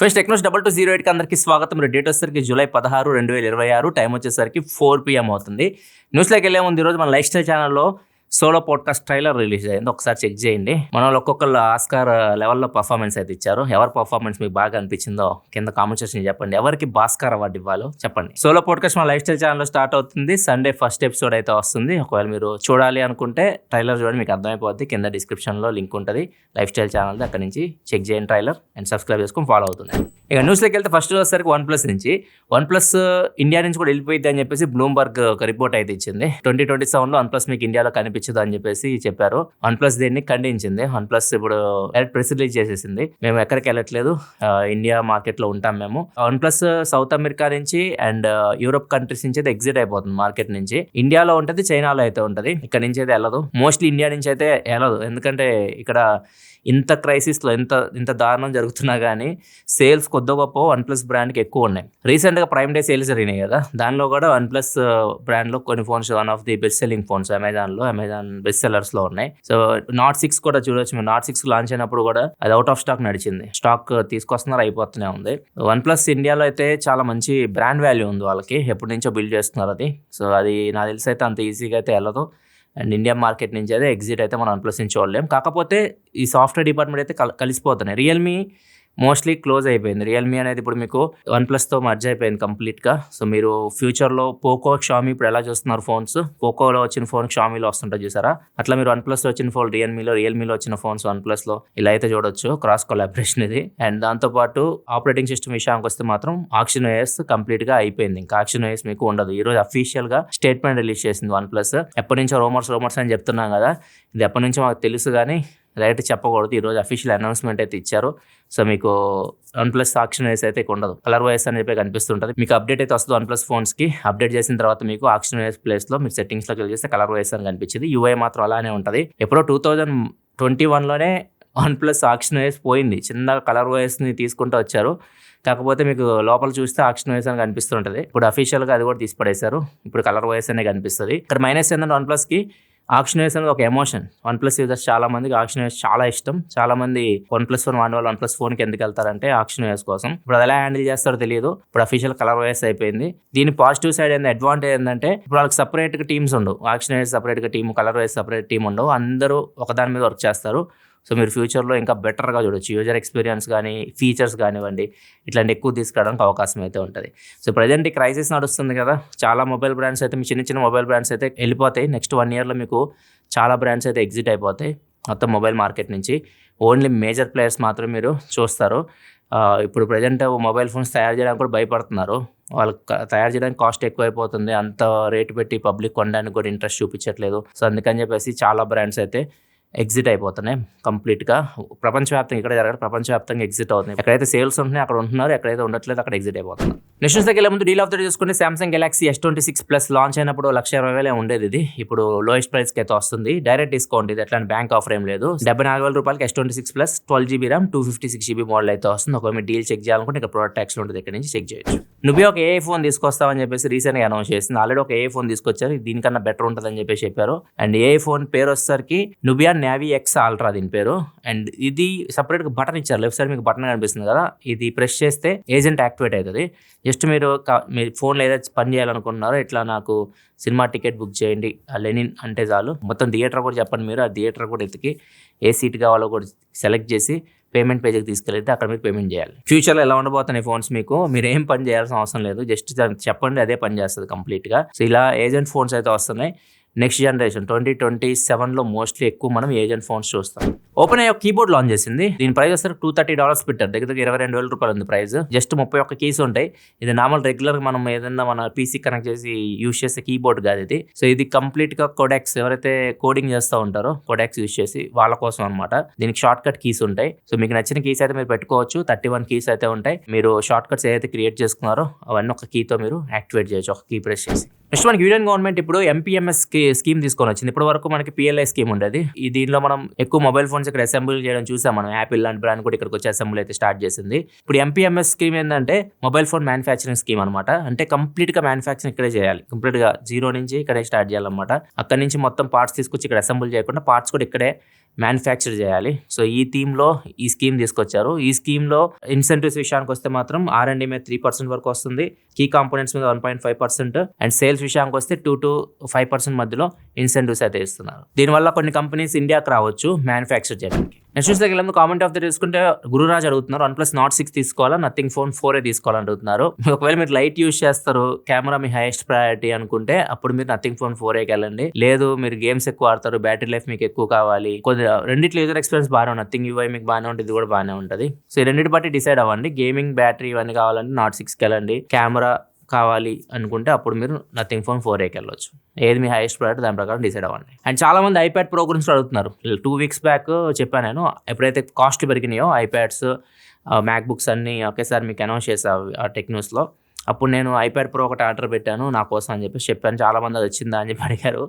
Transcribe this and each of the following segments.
First Technos 2208కి అందరికీ స్వాగతం. Date వచ్చేసరికి జూలై 16, 2026. టైం వచ్చేసరికి 4 PM అవుతుంది. న్యూస్లోకి వెళ్ళే ముందు ఈరోజు మన లైఫ్ స్టైల్ ఛానల్లో సోలో పాడ్కాస్ట్ ట్రైలర్ రిలీజ్ అయింది. ఒకసారి చెక్ చేయండి. మన వాళ్ళు ఒక్కొక్కరు ఆస్కార్ లెవెల్లో పర్ఫార్మెన్స్ అయితే ఇచ్చారు. ఎవరి పర్ఫార్మెన్స్ మీకు బాగా అనిపించిందో కింద కామెంట్ సెక్షన్ చెప్పండి. ఎవరికి భాస్కర్ అవార్డు ఇవ్వాలో చెప్పండి. సోలో పాడ్కాస్ట్ మన లైఫ్ స్టైల్ ఛానల్లో స్టార్ట్ అవుతుంది. సండే ఫస్ట్ ఎపిసోడ్ అయితే వస్తుంది. ఒకవేళ మీరు చూడాలి అనుకుంటే ట్రైలర్ చూడండి, మీకు అర్థమైపోద్ది. కింద డిస్క్రిప్షన్లో లింక్ ఉంటుంది లైఫ్ స్టైల్ ఛానల్ది. అక్కడ నుంచి చెక్ చేయండి ట్రైలర్ అండ్ సబ్స్క్రైబ్ చేసుకొని ఫాలో అవుతుంది. ఇక న్యూస్లోకి వెళ్తే ఫస్ట్ వచ్చేసరికి వన్ ప్లస్ ఇండియా నుంచి కూడా వెళ్ళిపోయింది అని చెప్పేసి బ్లూంబర్గ్ ఒక రిపోర్ట్ అయితే ఇచ్చింది. 2027లో వన్ ప్లస్ మీకు ఇండియాలో కనిపించదు అని చెప్పేసి చెప్పారు. వన్ ప్లస్ దీన్ని ఖండించింది. వన్ ప్లస్ ఇప్పుడు డైరెక్ట్ ప్రెస్ రిలీజ్ చేసేసింది. మేము ఎక్కడికి వెళ్ళట్లేదు, ఇండియా మార్కెట్ లో ఉంటాం మేము. వన్ ప్లస్ సౌత్ అమెరికా నుంచి అండ్ యూరోప్ కంట్రీస్ నుంచి అయితే ఎగ్జిట్ అయిపోతుంది మార్కెట్ నుంచి. ఇండియాలో ఉంటది, చైనాలో అయితే ఉంటది. ఇక్కడ నుంచి అయితే వెళ్ళదు. మోస్ట్లీ ఇండియా నుంచి అయితే వెళ్ళదు. ఎందుకంటే ఇక్కడ ఇంత క్రైసిస్లో ఇంత దారుణం జరుగుతున్నా కానీ సేల్స్ కొద్ది గొప్ప వన్ ప్లస్ బ్రాండ్కి ఎక్కువ ఉన్నాయి. రీసెంట్గా ప్రైమ్ డే సేల్స్ జరిగినాయి కదా, దానిలో కూడా వన్ ప్లస్ బ్రాండ్లో కొన్ని phones one of the best selling phones Amazon best సెల్లర్స్లో ఉన్నాయి. సో నాట్ 6 కూడా చూడొచ్చు. మీరు నాట్ 6 లాంచ్ అయినప్పుడు కూడా అది అవుట్ ఆఫ్ స్టాక్ నడిచింది. స్టాక్ తీసుకొస్తున్నారు, అయిపోతూనే ఉంది. వన్ ప్లస్ ఇండియాలో అయితే చాలా మంచి బ్రాండ్ వాల్యూ ఉంది వాళ్ళకి, ఎప్పటి నుంచో బిల్డ్ చేస్తున్నారు అది. సో అది నాకు తెలిసి అయితే అంత ఈజీగా అయితే వెళ్ళదు. అండ్ ఇండియన్ మార్కెట్ నుంచి అయితే ఎగ్జిట్ అయితే మనం వన్ ప్లస్ నుంచి చూడలేం. కాకపోతే ఈ సాఫ్ట్వేర్ డిపార్ట్మెంట్ అయితే కలిసిపోతున్నాయి. రియల్మీ మోస్ట్లీ క్లోజ్ అయిపోయింది. రియల్మీ అనేది ఇప్పుడు మీకు వన్ ప్లస్తో మర్జ్ అయిపోయింది కంప్లీట్గా. సో మీరు ఫ్యూచర్లో పోకో, షామీ ఇప్పుడు ఎలా చూస్తున్నారు ఫోన్స్, పోకోలో వచ్చిన ఫోన్ షామీలో వస్తుంటుంది చూసారా, అట్లా మీరు వన్ ప్లస్లో వచ్చిన ఫోన్ రియల్మీలో వచ్చిన ఫోన్స్ వన్ ప్లస్లో ఇలా అయితే చూడొచ్చు. క్రాస్ కొలాబరేషన్ ఇది. అండ్ దాంతోపాటు ఆపరేటింగ్ సిస్టమ్ విషయానికి వస్తే మాత్రం ఆక్షన్ ఓఎస్ కంప్లీట్గా అయిపోయింది. ఇంకా ఆక్షన్ ఓఎస్ మీకు ఉండదు. ఈరోజు అఫీషియల్గా స్టేట్మెంట్ రిలీజ్ చేసింది వన్ ప్లస్. ఎప్పటి నుంచో రూమర్స్ అని చెప్తున్నాం కదా, ఇది ఎప్పటి నుంచో మాకు తెలుసు కానీ రైట్ చెప్పకూడదు. ఈరోజు అఫీషియల్ అనౌన్స్మెంట్ అయితే ఇచ్చారు. సో మీకు వన్ ప్లస్ ఆక్షన్ వైస్ అయితే ఉండదు, కలర్ వైస్ అని చెప్పి కనిపిస్తుంటుంది. మీకు అప్డేట్ అయితే వస్తుంది వన్ ప్లస్ ఫోన్స్కి. అప్డేట్ చేసిన తర్వాత మీకు ఆక్షన్ వైస్ ప్లేస్లో మీరు సెట్టింగ్స్లోకి వెళ్ళి చేస్తే కలర్ వైస్ అని కనిపించింది. యూఐ మాత్రం అలానే ఉంటుంది. ఎప్పుడో 2021లోనే వన్ ప్లస్ ఆక్షన్ వైస్ పోయింది. చిన్న కలర్ వైస్ని తీసుకుంటూ వచ్చారు. కాకపోతే మీకు లోపల చూస్తే ఆక్షన్ వైస్ అని కనిపిస్తుంటుంది. ఇప్పుడు అఫీషియల్గా అది కూడా తీసి పడేశారు. ఇప్పుడు కలర్ వైస్ అనే కనిపిస్తుంది. ఇక్కడ మైనస్ ఏంటంటే వన్ ప్లస్కి ఆక్షన్ వేస్ అనేది ఒక ఎమోషన్. వన్ ప్లస్ యూజర్స్ చాలా మందికి ఆక్షన్ వేస్ చాలా ఇష్టం. చాలా మంది వన్ ప్లస్ ఫోన్ వాడే వాళ్ళు వన్ ప్లస్ ఫోన్కి ఎందుకు వెళ్తారంటే ఆక్షన్ వేస్ కోసం. ఇప్పుడు అది ఎలా హ్యాండిల్ చేస్తారో తెలియదు. ఇప్పుడు అఫీషియల్ కలర్ వేస్ అయిపోయింది. దీని పాజిటివ్ సైడ్ ఏంటంటే అడ్వాంటేజ్ ఏంటంటే ఇప్పుడు వాళ్ళకి సపరేట్గా టీమ్స్ ఉండవు. ఆక్షన్ వేస్ సపరేట్గా టీమ్, కలర్ వేస్ సపరేట్ టీమ్ ఉండవు. అందరూ ఒకదాని మీద వర్క్ చేస్తారు. సో మీరు ఫ్యూచర్లో ఇంకా బెటర్గా చూడొచ్చు. యూజర్ ఎక్స్పీరియన్స్ కానీ ఫీచర్స్ కానివ్వండి, ఇట్లాంటి ఎక్కువ తీసుకురావడానికి అవకాశం అయితే ఉంటుంది. సో ప్రజెంట్ ఈ క్రైసిస్ నడుస్తుంది కదా, చాలా మొబైల్ బ్రాండ్స్ అయితే, మీ చిన్న మొబైల్ బ్రాండ్స్ అయితే వెళ్ళిపోతాయి. నెక్స్ట్ 1 yearలో మీకు చాలా బ్రాండ్స్ అయితే ఎగ్జిట్ అయిపోతాయి మొత్తం మొబైల్ మార్కెట్ నుంచి. ఓన్లీ మేజర్ ప్లేయర్స్ మాత్రం మీరు చూస్తారు. ఇప్పుడు ప్రజెంట్ మొబైల్ ఫోన్స్ తయారు చేయడానికి కూడా భయపడుతున్నారు. వాళ్ళకి తయారు చేయడానికి కాస్ట్ ఎక్కువ అయిపోతుంది. అంత రేటు పెట్టి పబ్లిక్ కొనడానికి కూడా ఇంట్రెస్ట్ చూపించట్లేదు. సో అందుకని చెప్పేసి చాలా బ్రాండ్స్ అయితే ఎగ్జిట్ అయిపోతున్నాయి కంప్లీట్గా. ప్రపంచవ్యాప్తంగా ఇక్కడ జరగదు, ప్రపంచవ్యాప్తంగా ఎగ్జిట్ అవుతుంది. ఎక్కడైతే సేల్స్ ఉంటున్నాయి అక్కడ ఉంటున్నారు, ఎక్కడైతే ఉండట్లేదు అక్కడ ఎగ్జిట్ అయిపోతున్నారు. నెక్స్ట్ దగ్గర ముందు డీల్ ఆఫ్ ద డే చూసుకుంటే సామ్సంగ్ గెలాక్సీ S26 లాంచ్ అయినప్పుడు 1,20,000 ఉండేది. ఇది ఇప్పుడు లోయెస్ట్ ప్రైస్కి అయితే వస్తుంది. డైరెక్ట్ డిస్కౌంట్ ఇది, ఎట్లాంటి బ్యాంక్ ఆఫర్ ఏం లేదు. 74,000 రూపాయలకి S26 12GB RAM 256GB model అయితే వస్తుంది. ఒకవేళ మీరు డీల్ చెక్ చేయాలనుకుంటే ఇక్కడ ప్రోడక్ట్ ట్యాక్స్ ఉంటుంది, ఇక్కడ నుంచి చెక్ చేయొచ్చు. నువ్వే ఒక ఏ ఫోన్ తీసుకొస్తావని చెప్పేసి రీసెంట్గా అనౌన్స్ చేసింది. ఆల్రెడీ ఒక ఏ ఫోన్ తీసుకొచ్చారు, దీనికన్నా బెటర్ ఉంటుంది అని చెప్పేసి చెప్పారు. అండ్ ఏ ఫోన్ పేరు వచ్చేసరికి నుబియా నావీ X అల్ట్రా దీని పేరు. అండ్ ఇది సపరేట్గా బటన్ ఇచ్చారు. లెఫ్ట్ సైడ్ మీకు బటన్ కనిపిస్తుంది కదా, ఇది ప్రెస్ చేస్తే ఏజెంట్ యాక్టివేట్ అవుతుంది. జస్ట్ మీరు మీ ఫోన్లో ఏదైతే పని చేయాలనుకుంటున్నారో, ఇట్లా నాకు సినిమా టికెట్ బుక్ చేయండి లెనిన్ అంటే చాలు. మొత్తం థియేటర్ కూడా చెప్పండి, మీరు ఆ థియేటర్ కూడా ఎత్తికి ఏ సీట్ కావాలో కూడా సెలెక్ట్ చేసి పేమెంట్ పేజ్కి తీసుకెళ్తే అక్కడ మీరు పేమెంట్ చేయాలి. ఫ్యూచర్లో ఎలా ఉండబోతున్నాయి ఫోన్స్ మీకు, మీరు ఏం పని చేయాల్సిన అవసరం లేదు. జస్ట్ చెప్పండి, అదే పని చేస్తుంది కంప్లీట్గా. సో ఇలా ఏజెంట్ ఫోన్స్ అయితే వస్తున్నాయి. నెక్స్ట్ జనరేషన్ 2027లో మోస్ట్లీ ఎక్కువ మనం ఏజెంట్ ఫోన్స్ చూస్తాం. ఓపెన్ అయ్యే కీబోర్డ్ లాంచ్ చేసింది. దీని ప్రైస్ వస్తే $230 పెట్టారు. దగ్గర 22,000 రూపాయలు ఉంది ప్రైస్. జస్ట్ 31 కీస్ ఉంటాయి. ఇది నార్మల్ రెగ్యులర్ మనం ఏదైనా మన పీసీ కనెక్ట్ చేసి యూజ్ చేసే కీబోర్డ్ కాదు ఇది. సో ఇది కంప్లీట్గా కోడాక్స్, ఎవరైతే కోడింగ్ చేస్తూ ఉంటారో కోడాక్స్ యూజ్ చేసి వాళ్ళ కోసం అనమాట. దీనికి షార్ట్ కట్ కీస్ ఉంటాయి. సో మీకు నచ్చిన కీస్ అయితే మీరు పెట్టుకోవచ్చు. 31 కీస్ అయితే ఉంటాయి. మీరు షార్ట్ కట్స్ ఏదైతే క్రియేట్ చేసుకున్నారో అవన్నీ ఒక కీతో మీరు యాక్టివేట్ చేయొచ్చు, ఒక కీ ప్రెస్ చేసి. నెక్స్ట్ మనకి యూనియన్ గవర్నమెంట్ ఇప్పుడు MPMS స్కీమ్ తీసుకొని వచ్చింది. ఇప్పటి వరకు మనకి PLI స్కీమ్ ఉండేది. దీనిలో మనం ఎక్కువ మొబైల్ ఫోన్స్ ఇక్కడ అసెంబ్లీ చేయడం చూసాం. మనం యాపిల్ లాంటి బ్రాండ్ కూడా ఇక్కడికి వచ్చి అసెంబ్లీ అయితే స్టార్ట్ చేసింది. ఇప్పుడు MPMS స్కీమ్ ఏంటంటే మొబైల్ ఫోన్ మ్యానుఫ్యాక్చరింగ్ స్కీమ్ అనమాట. అంటే కంప్లీట్గా మ్యానుఫ్యాక్చరింగ్ ఇక్కడే చేయాలి, కంప్లీట్గా జీరో నుంచి ఇక్కడే స్టార్ట్ చేయాలన్నమాట. అక్కడ నుంచి మొత్తం పార్ట్స్ తీసుకొచ్చి ఇక్కడ అసెంబ్లీ చేయకుండా పార్ట్స్ కూడా ఇక్కడే మ్యానుఫ్యాక్చర్ చేయాలి. సో ఈ థీమ్లో ఈ స్కీమ్ తీసుకొచ్చారు. ఈ స్కీమ్లో ఇన్సెంటివ్స్ విషయానికి వస్తే మాత్రం R&D మీద 3% వరకు వస్తుంది, కీ కాంపోనెంట్స్ మీద 1.5% అండ్ సేల్స్ విషయానికి వస్తే 2 to 5% మధ్యలో ఇన్సెంటివ్స్ అయితే ఇస్తున్నారు. దీనివల్ల కొన్ని కంపెనీస్ ఇండియాకి రావచ్చు మ్యానుఫ్యాక్చర్ చేయడానికి. నెక్స్ట్ చూస్తే కామెంట్ ఆఫ్ ద తీసుకుంటే గురురాజ్ అడుగుతున్నారు OnePlus Nord 6 తీసుకోవాలా, నథింగ్ ఫోన్ 4 తీసుకోవాలని అడుగుతున్నారు. ఒకవేళ మీరు లైట్ యూస్ చేస్తారు, కెమెరా మీ హైయెస్ట్ ప్రయారిటీ అనుకుంటే అప్పుడు మీరు నథింగ్ ఫోన్ 4కి వెళ్ళండి. లేదు మీరు గేమ్స్ ఎక్కువ ఆడతారు, బ్యాటరీ లైఫ్ మీకు ఎక్కువ కావాలి, కొద్దిగా రెండిట్లో యూజర్ ఎక్స్పీరియన్స్ బాగానే ఉంది, నథింగ్ UI మీకు బాగానే ఉంటుంది, ఇది కూడా బాగానే ఉంటుంది. సో ఈ రెండింటి బట్టి డిసైడ్ అవ్వండి. గేమింగ్ బ్యాటరీ ఇవన్నీ కావాలంటే Nord 6కి వెళ్ళండి, కెమెరా కావాలి అనుకుంటే అప్పుడు మీరు నథింగ్ ఫోన్ 4కి వెళ్ళొచ్చు. ఏది మీ హైయెస్ట్ ప్రయారిటీ దాని ప్రకారం డిసైడ్ అవ్వండి. అండ్ చాలా మంది iPad Pro గురించి అడుగుతున్నారు. 2 weeks బ్యాక్ చెప్పాను నేను, ఎప్పుడైతే కాస్ట్ పెరిగినాయో ఐప్యాడ్స్ మ్యాక్బుక్స్ అన్నీ ఒకేసారి మీకు అనౌన్స్ చేసావు ఆ టెక్న్యూస్లో. అప్పుడు నేను iPad Pro ఒకటి ఆర్డర్ పెట్టాను నా కోసం అని చెప్పేసి చెప్పాను. చాలామంది అది వచ్చిందా అని చెప్పి అడిగారు.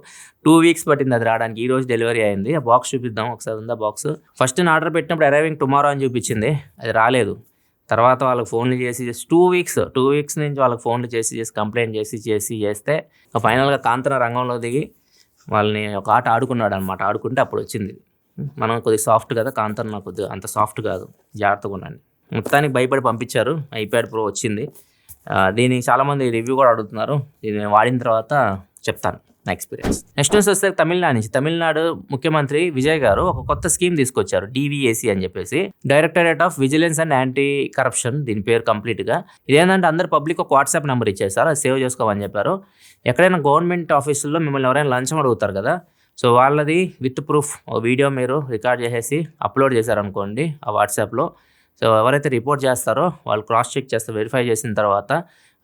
2 weeks పట్టింది అది రావడానికి. ఈ రోజు డెలివరీ అయింది. ఆ బాక్స్ చూపిద్దాం ఒకసారి. ఉందా బాక్స్? ఫస్ట్ నేను ఆర్డర్ పెట్టినప్పుడు అరైవింగ్ టుమారో అని చూపించింది, అది రాలేదు. తర్వాత వాళ్ళకి ఫోన్లు చేసి 2 weeks నుంచి వాళ్ళకి ఫోన్లు చేసి కంప్లైంట్ చేస్తే ఫైనల్గా కాంతన రంగంలో దిగి వాళ్ళని ఒక ఆట ఆడుకున్నాడు అనమాట. ఆడుకుంటే అప్పుడు వచ్చింది. మనం కొద్దిగా సాఫ్ట్ కదా, కాంతన నాకు కొద్దిగా అంత సాఫ్ట్ కాదు, జాగ్రత్తగా ఉండండి. మొత్తానికి భయపడి పంపించారు. iPad Pro వచ్చింది. దీనికి చాలామంది రివ్యూ కూడా అడుగుతున్నారు. దీన్ని వాడిన తర్వాత చెప్తాను నా ఎక్స్పీరియన్స్. నెక్స్ట్ న్యూస్ వస్తే తమిళనాడు ముఖ్యమంత్రి విజయ్ గారు ఒక కొత్త స్కీమ్ తీసుకొచ్చారు, DVAC అని చెప్పేసి, directorate of vigilance and anti corruption దీని పేరు కంప్లీట్గా. ఇదేంటంటే అందరు పబ్లిక్ ఒక వాట్సాప్ నెంబర్ ఇచ్చేసారు, అది సేవ్ చేసుకోమని చెప్పారు. ఎక్కడైనా గవర్నమెంట్ ఆఫీసుల్లో మిమ్మల్ని ఎవరైనా లంచం అడుగుతారు కదా, సో వాళ్ళది విత్ ప్రూఫ్ వీడియో మీరు రికార్డ్ చేసేసి అప్లోడ్ చేశారనుకోండి ఆ వాట్సాప్లో. సో ఎవరైతే రిపోర్ట్ చేస్తారో వాళ్ళు క్రాస్ చెక్ చేస్తారు, వెరిఫై చేసిన తర్వాత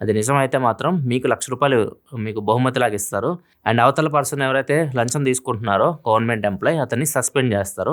అది నిజమైతే మాత్రం మీకు ₹1,00,000 మీకు బహుమతిలాగా ఇస్తారు. అండ్ అవతల పర్సన్ ఎవరైతే లంచం తీసుకుంటున్నారో గవర్నమెంట్ ఎంప్లాయ్ అతన్ని సస్పెండ్ చేస్తారు.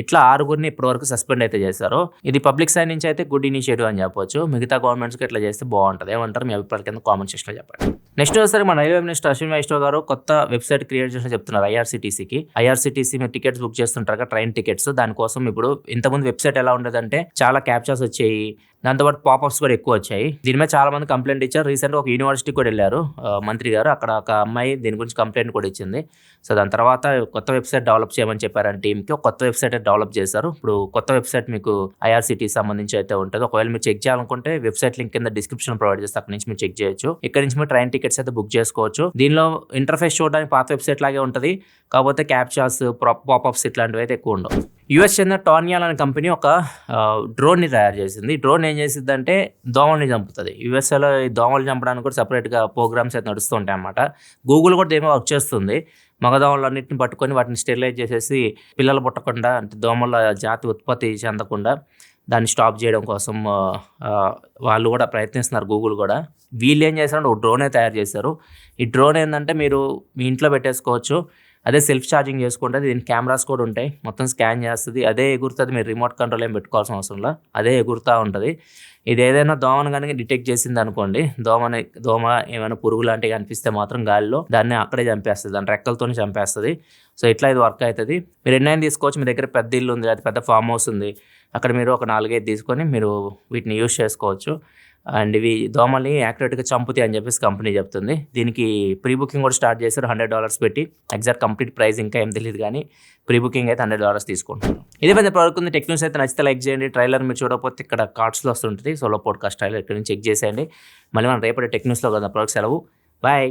ఇట్లా 6 ఇప్పటివరకు సస్పెండ్ అయితే చేశారు. ఇది పబ్లిక్ సైడ్ నుంచి అయితే గుడ్ ఇనిషియేటివ్ అని చెప్పొచ్చు. మిగతా గవర్నమెంట్స్కి ఇట్లా చేస్తే బాగుంటుంది. ఏమంటారు మీ అభిప్రాయాల కింద కామెంట్ సెక్షన్లో చెప్పండి. నెక్స్ట్ వచ్చేసరికి మన రైల్వే మినిస్టర్ అశ్విని వైష్ణవ్ గారు కొత్త వెబ్సైట్ క్రియేట్ చేసి చెప్తున్నారు IRCTCకి. IRCTC మీరు టికెట్స్ బుక్ చేస్తుంటారు కదా, ట్రైన్ టికెట్స్, దానికోసం ఇప్పుడు ఇంతకుముందు వెబ్సైట్ ఎలా ఉండేదంటే చాలా క్యాప్చాస్ వచ్చాయి, దాంతోపాటు పాపప్స్ కూడా ఎక్కువ వచ్చాయి. దీని మీద చాలా మంది కంప్లైంట్ ఇచ్చారు. రీసెంట్గా ఒక యూనివర్సిటీకి కూడా వెళ్ళారు మంత్రి గారు, అక్కడ ఒక అమ్మాయి దీని గురించి కంప్లైంట్ కూడా ఇచ్చింది. సో దాని తర్వాత కొత్త వెబ్సైట్ డెవలప్ చేయమని చెప్పారని టీంకి ఒక కొత్త వెబ్సైట్ డెవలప్ చేశారు. ఇప్పుడు కొత్త వెబ్సైట్ మీకు IRCTC సంబంధించి అయితే ఉంటుంది. ఒకవేళ మీరు చెక్ చేయాలనుకుంటే వెబ్సైట్ లింక్ కింద డిస్క్రిప్షన్ ప్రొవైడ్ చేస్తే అక్కడ నుంచి మీరు చెక్ చేయొచ్చు. ఇక్కడ నుంచి మీరు ట్రైన్ టికెట్స్ అయితే బుక్ చేసుకోవచ్చు. దీనిలో ఇంటర్ఫేస్ చూడడానికి పాత వెబ్సైట్ లాగే ఉంటుంది, కాకపోతే క్యాప్చాస్ పాపప్స్ ఇట్లాంటివి అయితే ఎక్కువ ఉండవు. US చెందిన టార్నియాల్ అనే కంపెనీ ఒక డ్రోన్ని తయారు చేసింది. డ్రోన్ ఏం చేసింది అంటే దోమల్ని చంపుతుంది. USAలో ఈ దోమలు చంపడానికి కూడా సపరేట్గా ప్రోగ్రామ్స్ అయితే నడుస్తూ ఉంటాయి అన్నమాట. గూగుల్ కూడా ఏమో వర్క్ చేస్తుంది. మగదోమలన్నింటిని పట్టుకొని వాటిని స్టెరిలైజ్ చేసేసి పిల్లలు పుట్టకుండా, అంటే దోమల జాతి ఉత్పత్తి చెందకుండా దాన్ని స్టాప్ చేయడం కోసం వాళ్ళు కూడా ప్రయత్నిస్తున్నారు, గూగుల్ కూడా. వీళ్ళు ఏం చేస్తారంటే ఒక డ్రోనే తయారు చేశారు. ఈ డ్రోన్ ఏంటంటే మీరు మీ ఇంట్లో పెట్టేసుకోవచ్చు, అదే సెల్ఫ్ ఛార్జింగ్ చేసుకుంటుంది. దీనికి కెమెరాస్ కూడా ఉంటాయి, మొత్తం స్కాన్ చేస్తుంది, అదే ఎగురుతుంది. మీరు రిమోట్ కంట్రోల్ ఏం పెట్టుకోవాల్సిన అవసరంలా, అదే ఎగురుతూ ఉంటుంది. ఇది ఏదైనా దోమను కానీ డిటెక్ట్ చేసింది అనుకోండి, దోమ ఏమైనా పురుగు లాంటివి కనిపిస్తే మాత్రం గాలిలో దాన్ని అక్కడే చంపేస్తుంది, దాని రెక్కలతోనే చంపేస్తుంది. సో ఇట్లా ఇది వర్క్ అవుతుంది. మీరు ఎన్నైనా తీసుకోవచ్చు. మీ దగ్గర పెద్ద ఇల్లు ఉంది, అది పెద్ద ఫామ్ హౌస్ ఉంది, అక్కడ మీరు ఒక 4-5 తీసుకొని మీరు వీటిని యూజ్ చేసుకోవచ్చు. అండ్ ఇవి దోమల్ని యాక్యురేట్గా చంపుతాయి అని చెప్పేసి కంపెనీ చెప్తుంది. దీనికి ప్రీ బుకింగ్ కూడా స్టార్ట్ చేశారు $100 పెట్టి. ఎగ్జాక్ట్ కంప్లీట్ ప్రైస్ ఇంకా ఏం తెలియదు, కానీ ప్రీ బుకింగ్ అయితే $100 తీసుకుంటున్నారు. ఇదే పెద్ద ప్రోడక్ట్ ఉంది. టెక్న్యూస్ అయితే నచ్చితే లైక్ చేయండి. ట్రైలర్ మీరు చూడకపోతే ఇక్కడ కార్డ్స్లో వస్తుంటుంది, సోలో పాడ్కాస్ట్ ట్రైలర్, ఇక్కడ నుంచి చెక్ చేసేయండి. మళ్ళీ మనం రేపటి టెక్న్యూస్లో కదా ప్రోడక్ట్స్ సెలవు. బాయ్.